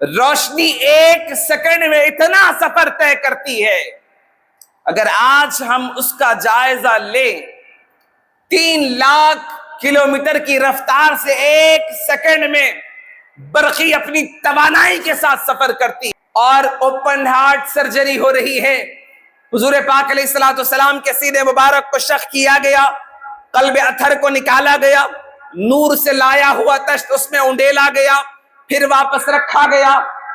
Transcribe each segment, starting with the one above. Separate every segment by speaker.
Speaker 1: روشنی ایک سیکنڈ میں اتنا سفر طے کرتی ہے، اگر آج ہم اس کا جائزہ لیں 3,00,000 کلومیٹر کی رفتار سے ایک سیکنڈ میں برقی اپنی توانائی کے ساتھ سفر کرتی ہے، اور اوپن ہارٹ سرجری ہو رہی ہے۔ حضور پاک علیہ الصلوۃ والسلام کے سینے مبارک کو شق کیا گیا، قلب اطہر کو نکالا گیا، نور سے لایا ہوا تشت اس میں انڈیلا گیا، پھر واپس رکھا گیا۔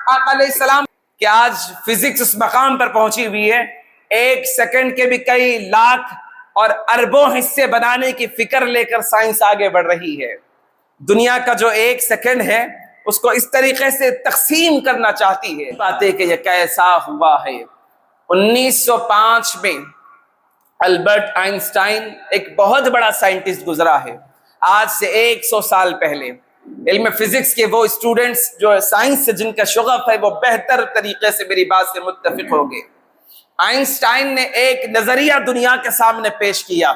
Speaker 1: آقا علیہ السلام کہ آج فزکس اس مقام پر پہنچی ہوئی ہے، ایک سیکنڈ کے بھی کئی لاکھ اور اربوں حصے بنانے کی فکر لے کر سائنس آگے بڑھ رہی ہے۔ دنیا کا جو ایک سیکنڈ ہے اس کو اس طریقے سے تقسیم کرنا چاہتی ہے۔ بات ہے کہ یہ کیسا ہوا ہے۔ 1905 میں البرٹ آئنسٹائن ایک بہت بڑا سائنٹسٹ گزرا ہے، آج سے 100 سال پہلے۔ علم فزکس کے وہ اسٹوڈنٹس جو سائنس سے جن کا شغف ہے وہ بہتر طریقے سے میری بات سے متفق ہوں گے۔ آئنسٹائن نے ایک نظریہ دنیا کے سامنے پیش کیا،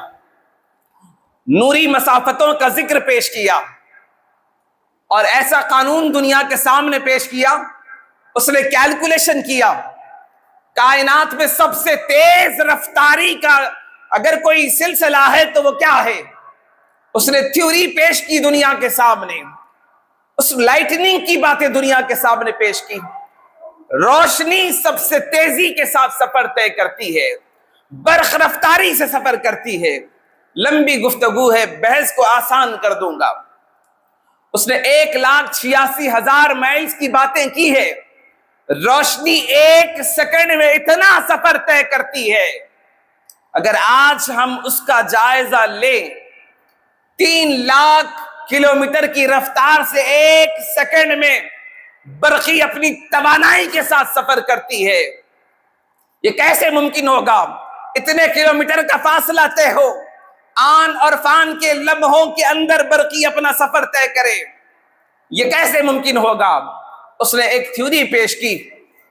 Speaker 1: نوری مسافتوں کا ذکر پیش کیا، اور ایسا قانون دنیا کے سامنے پیش کیا۔ اس نے کیلکولیشن کیا کائنات میں سب سے تیز رفتاری کا اگر کوئی سلسلہ ہے تو وہ کیا ہے۔ اس نے تھیوری پیش کی دنیا کے سامنے، اس لائٹننگ کی باتیں دنیا کے سامنے پیش کی۔ روشنی سب سے تیزی کے ساتھ سفر طے کرتی ہے، برق رفتاری سے سفر کرتی ہے۔ لمبی گفتگو ہے، بحث کو آسان کر دوں گا۔ اس نے 1,86,000 میلز کی باتیں کی ہے۔ روشنی ایک سیکنڈ میں اتنا سفر طے کرتی ہے، اگر آج ہم اس کا جائزہ لیں 3,00,000 کلومیٹر کی رفتار سے ایک سیکنڈ میں برقی اپنی توانائی کے ساتھ سفر کرتی ہے۔ یہ کیسے ممکن ہوگا؟ اتنے کلومیٹر کا فاصلہ طے ہو، آن اور فان کے لمحوں کے اندر برقی اپنا سفر طے کرے، یہ کیسے ممکن ہوگا؟ اس نے ایک تھیوری پیش کی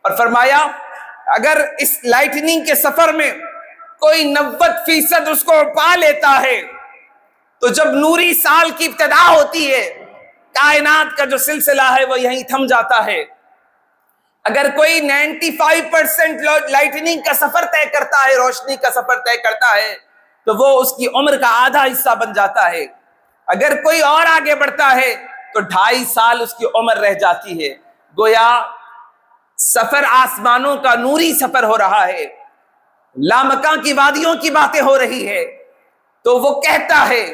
Speaker 1: اور فرمایا اگر اس لائٹننگ کے سفر میں کوئی 90% اس کو پا لیتا ہے تو جب نوری سال کی ابتدا ہوتی ہے کائنات کا جو سلسلہ ہے وہ یہیں تھم جاتا ہے۔ اگر کوئی 95% لائٹننگ کا سفر طے کرتا ہے، روشنی کا سفر طے کرتا ہے، تو وہ اس کی عمر کا آدھا حصہ بن جاتا ہے۔ اگر کوئی اور آگے بڑھتا ہے تو 2.5 سال اس کی عمر رہ جاتی ہے۔ گویا سفر آسمانوں کا نوری سفر ہو رہا ہے، لامکاں کی وادیوں کی باتیں ہو رہی ہے۔ تو وہ کہتا ہے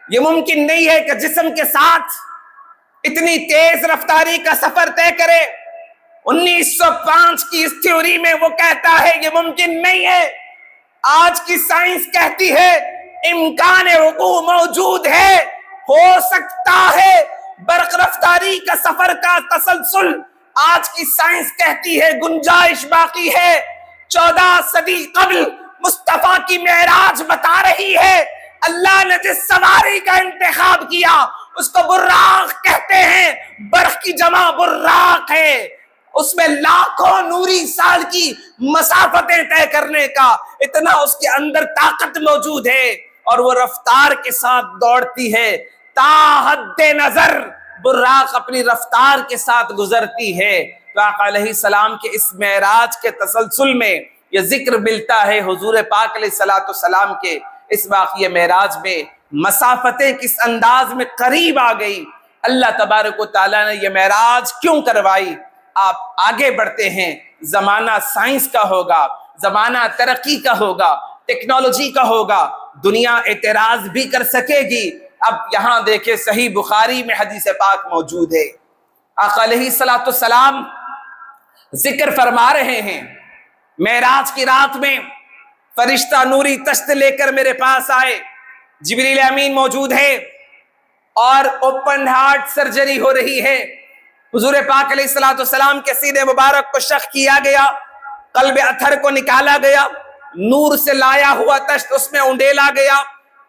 Speaker 1: یہ ممکن نہیں ہے کہ جسم کے ساتھ اتنی تیز رفتاری کا سفر طے کرے۔ 1905 کی اس تھیوری میں وہ کہتا ہے یہ ممکن نہیں ہے۔ آج کی سائنس کہتی ہے امکان وقوع موجود ہے، ہو سکتا ہے برق رفتاری کا سفر کا تسلسل۔ آج کی سائنس کہتی ہے گنجائش باقی ہے۔ 14 صدی قبل مصطفیٰ کی معراج بتا رہی ہے اللہ نے جس سواری کا انتخاب کیا اس کو براق کہتے ہیں، برق کی جمع براق ہے۔ اس میں لاکھوں نوری سال کی مسافتیں طے کرنے کا اتنا اس کے اندر طاقت موجود ہے، اور وہ رفتار کے ساتھ دوڑتی ہے۔ تا حد نظر براق اپنی رفتار کے ساتھ گزرتی ہے۔ تو آقا علیہ السلام کے اس معراج کے تسلسل میں یہ ذکر ملتا ہے حضور پاک علیہ الصلوۃ والسلام کے اس واقعہ معراج میں مسافتیں کس انداز میں قریب آ گئی۔ اللہ تبارک و تعالیٰ نے یہ معراج کیوں کروائی؟ آپ آگے بڑھتے ہیں، زمانہ سائنس کا ہوگا، زمانہ ترقی کا ہوگا، ٹیکنالوجی کا ہوگا، دنیا اعتراض بھی کر سکے گی۔ اب یہاں دیکھیں صحیح بخاری میں حدیث پاک موجود ہے، آقا علیہ الصلوۃ والسلام ذکر فرما رہے ہیں معراج کی رات میں فرشتہ نوری تشت لے کر میرے پاس آئے، جبریل امین موجود ہے اور اوپن ہارٹ سرجری ہو رہی ہے۔ حضور پاک علیہ الصلوۃ والسلام کے سینے مبارک کو شق کیا گیا، قلب اطہر کو نکالا گیا، نور سے لایا ہوا تشت اس میں انڈیلا گیا،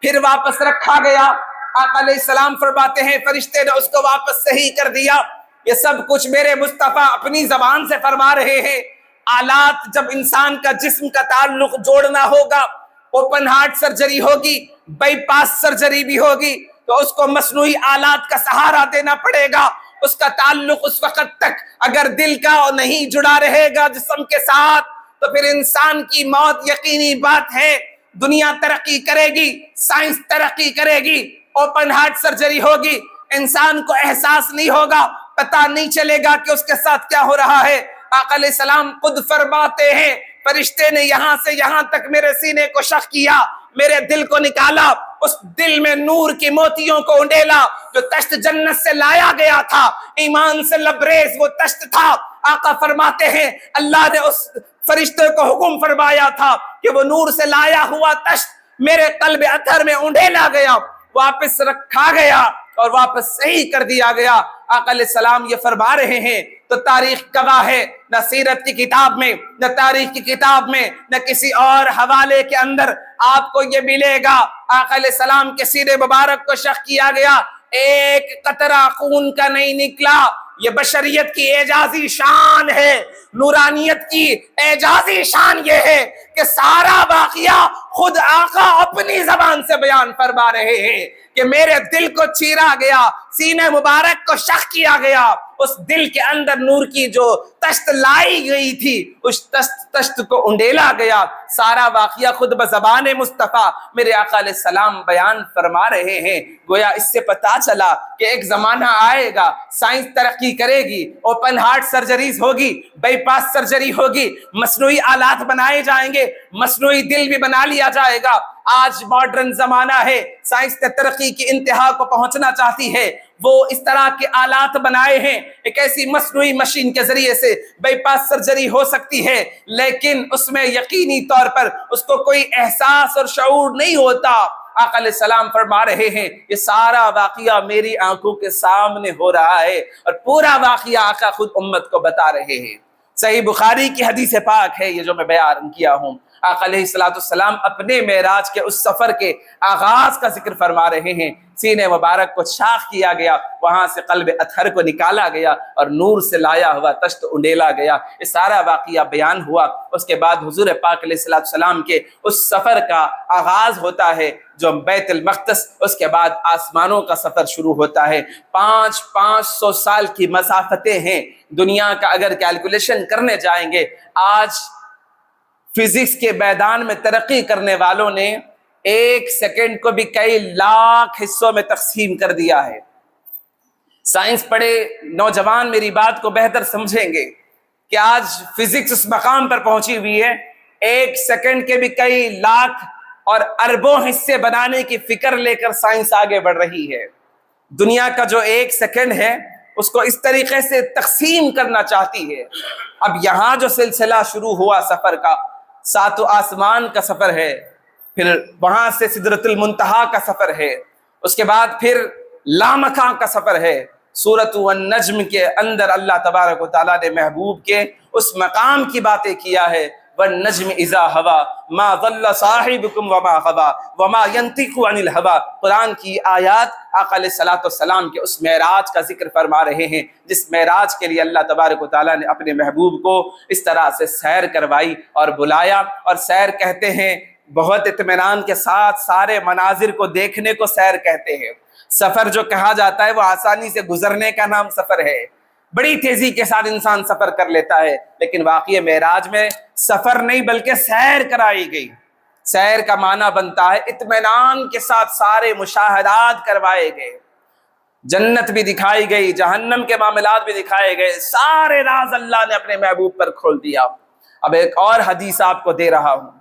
Speaker 1: پھر واپس رکھا گیا۔ آقا علیہ السلام فرماتے ہیں فرشتے نے اس کو واپس صحیح کر دیا۔ یہ سب کچھ میرے مصطفیٰ اپنی زبان سے فرما رہے ہیں۔ آلات جب انسان کا جسم کا تعلق جوڑنا ہوگا، اوپن ہارٹ سرجری ہوگی، بائی پاس سرجری بھی ہوگی، تو اس کو مصنوعی آلات کا سہارا دینا پڑے گا۔ اس کا تعلق اس وقت تک اگر دل کا نہیں جڑا رہے گا جسم کے ساتھ تو پھر انسان کی موت یقینی بات ہے۔ دنیا ترقی کرے گی، سائنس ترقی کرے گی، اوپن ہارٹ سرجری ہوگی، انسان کو احساس نہیں ہوگا، پتہ نہیں چلے گا کہ اس کے ساتھ کیا ہو رہا ہے۔ آقا علیہ السلام خود فرماتے ہیں فرشتے نے یہاں سے یہاں تک میرے سینے کو شق کیا، میرے دل کو نکالا، اس دل میں نور کی موتیوں کو انڈیلا جو تشت جنت سے لایا گیا تھا، ایمان سے لبریز وہ تشت تھا۔ آقا فرماتے ہیں اللہ نے اس فرشتے کو حکم فرمایا تھا کہ وہ نور سے لایا ہوا تشت میرے قلب اطہر میں انڈیلا گیا، واپس رکھا گیا اور واپس صحیح کر دیا گیا۔ آقا علیہ السلام یہ فرما رہے ہیں تو تاریخ گواہ ہے، نہ سیرت کی کتاب میں، نہ تاریخ کی کتاب میں، نہ کسی اور حوالے کے اندر آپ کو یہ ملے گا آقا علیہ السلام کے سینے مبارک کو شق کیا گیا، ایک قطرہ خون کا نہیں نکلا۔ یہ بشریت کی اعجازی شان ہے، نورانیت کی اعجازی شان یہ ہے کہ سارا واقعہ خود آقا اپنی زبان سے بیان فرما رہے ہیں کہ میرے دل کو چیرا گیا، سینے مبارک کو شق کیا گیا، اس دل کے اندر نور کی جو تشت لائی گئی تھی اس تشت کو انڈیلا گیا۔ سارا واقعہ خود بزبان مصطفیٰ میرے آقا علیہ السلام بیان فرما رہے ہیں۔ گویا اس سے پتا چلا کہ ایک زمانہ آئے گا، سائنس ترقی کرے گی، اوپن ہارٹ سرجریز ہوگی، بائی پاس سرجری ہوگی، مصنوعی آلات بنائے جائیں گے، مصنوعی دل بھی بنا لیا جائے گا۔ آج ماڈرن زمانہ ہے، سائنس ترقی کی انتہا کو پہنچنا چاہتی ہے، وہ اس طرح کے آلات بنائے ہیں، ایک ایسی مصنوعی مشین کے ذریعے سے بائی پاس سرجری ہو سکتی ہے، لیکن اس میں یقینی طور پر اس کو کوئی احساس اور شعور نہیں ہوتا۔ آقا علیہ السلام فرما رہے ہیں یہ سارا واقعہ میری آنکھوں کے سامنے ہو رہا ہے، اور پورا واقعہ آقا خود امت کو بتا رہے ہیں۔ صحیح بخاری کی حدیث پاک ہے یہ جو میں بیان کیا ہوں۔ آقا علیہ السلام اپنے معراج کے اس سفر کے آغاز کا ذکر فرما رہے ہیں۔ سینے مبارک کو شاخ کیا گیا، وہاں سے قلب اطہر کو نکالا گیا اور نور سے لایا ہوا تشت انڈیلا گیا۔ یہ سارا واقعہ بیان ہوا۔ اس کے بعد حضور پاک علیہ السلام کے اس سفر کا آغاز ہوتا ہے جو بیت المقدس، اس کے بعد آسمانوں کا سفر شروع ہوتا ہے۔ 500 سال کی مسافتیں ہیں دنیا کا اگر کیلکولیشن کرنے جائیں گے۔ آج فزکس کے میدان میں ترقی کرنے والوں نے ایک سیکنڈ کو بھی کئی لاکھ حصوں میں تقسیم کر دیا ہے۔ سائنس پڑھے نوجوان میری بات کو بہتر سمجھیں گے کہ آج فزکس اس مقام پر پہنچی ہوئی ہے، ایک سیکنڈ کے بھی کئی لاکھ اور اربوں حصے بنانے کی فکر لے کر سائنس آگے بڑھ رہی ہے۔ دنیا کا جو ایک سیکنڈ ہے اس کو اس طریقے سے تقسیم کرنا چاہتی ہے۔ اب یہاں جو سلسلہ شروع ہوا سفر کا، 7 آسمان کا سفر ہے، پھر وہاں سے سدرۃ المنتہا کا سفر ہے، اس کے بعد پھر لامکاں کا سفر ہے۔ سورۃ النجم کے اندر اللہ تبارک و تعالیٰ نے محبوب کے اس مقام کی باتیں کیا ہے، وَالنَّجْمِ إِذَا هَوَىٰ مَا ضَلَّ صَاحِبُكُمْ وَمَا غَوَىٰ وَمَا يَنطِقُ عَنِ الْهَوَىٰ۔ قرآن کی آیات آقا علیہ السلام کے اس معراج کا ذکر فرما رہے ہیں، جس معراج کے لیے اللہ تبارک و تعالیٰ نے اپنے محبوب کو اس طرح سے سیر کروائی اور بلایا۔ اور سیر کہتے ہیں بہت اطمینان کے ساتھ سارے مناظر کو دیکھنے کو سیر کہتے ہیں۔ سفر جو کہا جاتا ہے وہ آسانی سے گزرنے کا نام سفر ہے، بڑی تیزی کے ساتھ انسان سفر کر لیتا ہے، لیکن واقعی معراج میں سفر نہیں بلکہ سیر کرائی گئی۔ سیر کا معنی بنتا ہے اطمینان کے ساتھ سارے مشاہدات کروائے گئے، جنت بھی دکھائی گئی، جہنم کے معاملات بھی دکھائے گئے، سارے راز اللہ نے اپنے محبوب پر کھول دیا۔ اب ایک اور حدیث آپ کو دے رہا ہوں۔